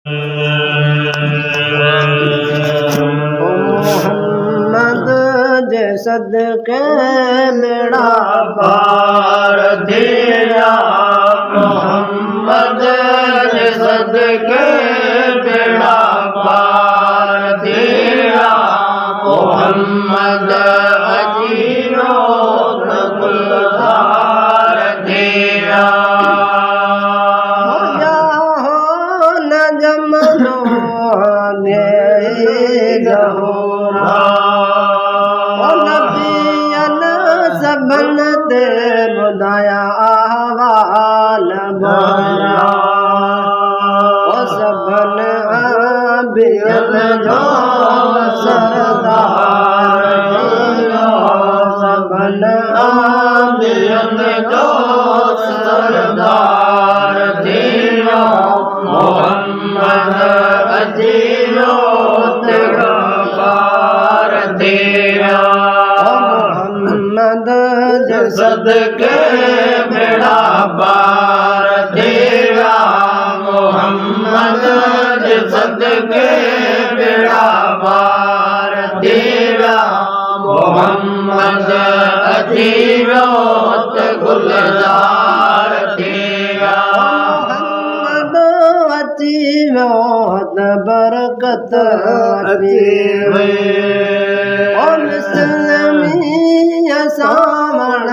मोहम्मद जे सदके मेरा पार दिया, मोहम्मद जे सदके मेरा पार दिया, मोहम्मद अजीरो गुलजार दिया। सबन ते बुधाया अहवाल भरा, सबन अबियन जो सरदार दिया, सबन अबियन जो सरदार दिया, मोहम्मद अजीरो गफ्फार दिया। मोहम्मद जे सदके बेड़ा पार दिया, मोहम्मद जे सदके बेड़ा पार दिया, मोहम्मद अजीरो गुलजार दिया, मोहम्मद अजीरो बरकत अतीवे, ओ मुस्लिमी सावण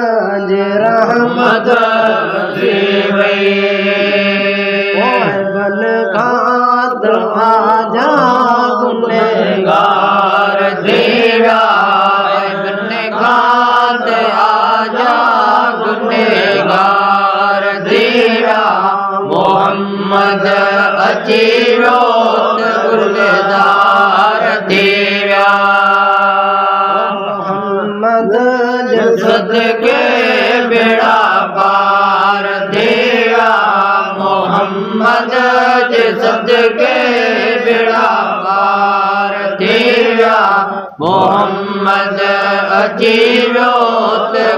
जे रहमत अतीवे, ओ बन खात आजा गुनहगार दिया, बन खात आजा गुनहगार दिया, मोहम्मद अजीरो गुलजार दिया, मोहम्मद जे सदके बेड़ा पार दिया, मोहम्मद जे सदके बेड़ा पार दिया, मोहम्मद अजीरो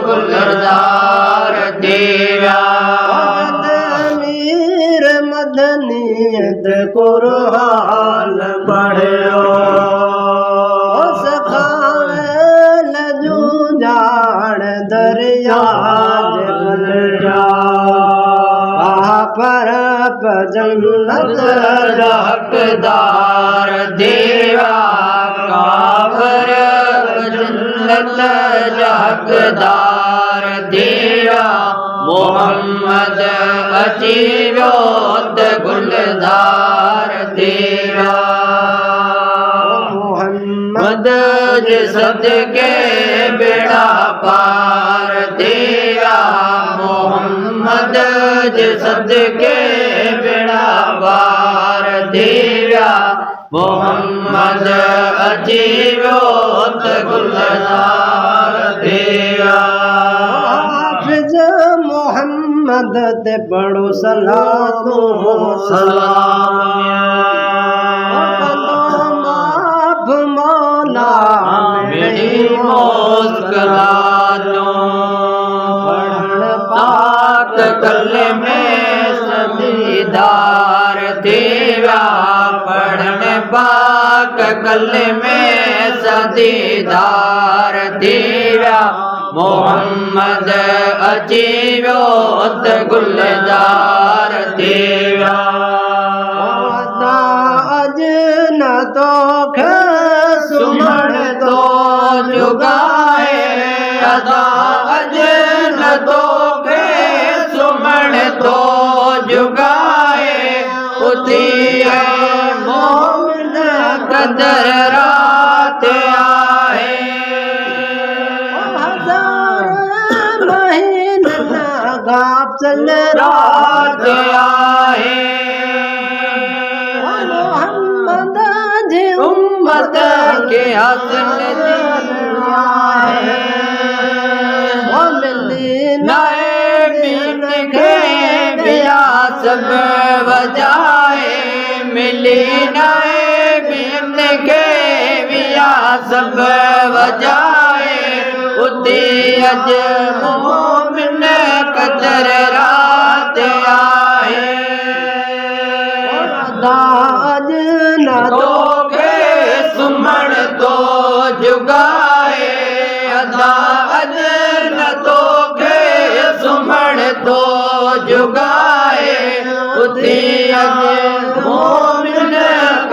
गुलजार दिया। मदनीयत कुरान पढ़ो, सखावे लजू जाड़ दरिया जल जा, पर जन्नत हकदार दिया, काबर जन्नत हकदार दिया, मोहम्मद अजीरो गुलजार दिया, मोहम्मद जे सदके बेड़ा पार दिया, मोहम्मद जे सदके बेड़ा पार दिया, मोहम्मद अजीरो गुलजार दिया। मोहम्मद ते बड़ो सलातो सलाम, माफ मौला मेरी मुस्कुरातो, पढ़न पाक कले में सदीदार तेरा, पढ़न पाक कले में सदीदार तेरा, मोहम्मद अजीरो गुलजार तेरा, अज न तो सुमण तो जुगाए, अज न तो सुमण तो जुगाए, उठी है मोमिन कदर रात आए, गाफिल रात आए, मोहम्मद जी उम्मत के हसन आए, मिली नए बीन के बिया सब बजाए, मिली नए बीन के बिया सब बजाए, उती अज मोमिन कदर रात आए, अज न तोखे सुमण तो जुगाए अदा अज न तोखे सुमण तो जुगाए उते अज मोमिन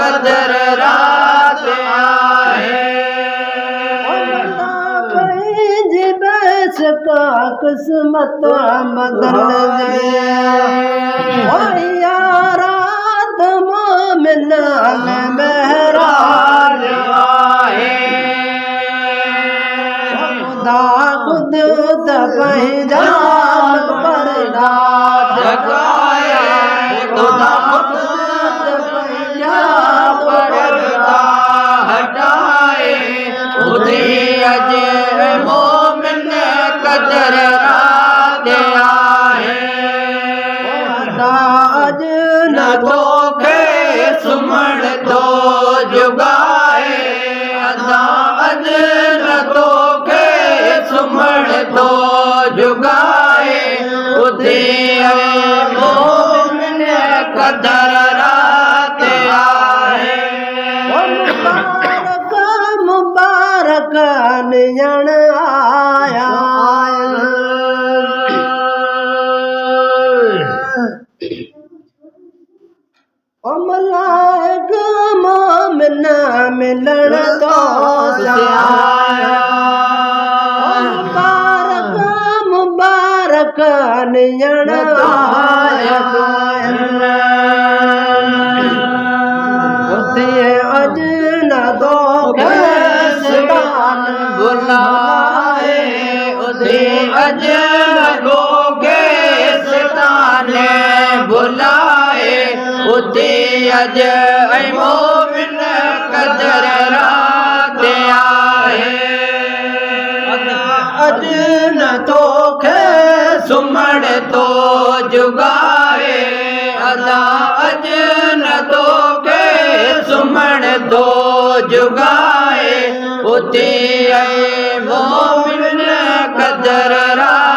कदर रात आहे का किस्मत बदल दे यारात मोमिन मेहराज आहे खुदा खुद त पहचान परदा जगाए खुदा खुद पहचान परदा हटाए खुदे अज मोमिन कदर रात आहे अज न तोखे सुमण तो जुगाए अदा अज न तोखे सुमण तो जुगाए उते मोमिन कदर रात आहे मुबारक मुबारक नियण आया मलाइक मोमिन मिलण तो आया मुबारक मुबारक नियण आया उते अज न तोखे शैतान बुलाए उते अज न तोखे शैतान बुलाए उते अज मोमिन कदर रात आहे अज न तोखे सुमण तो जुगाए अदा अज न तोखे सुमण तो जुगाए उते मोमिन कदर रात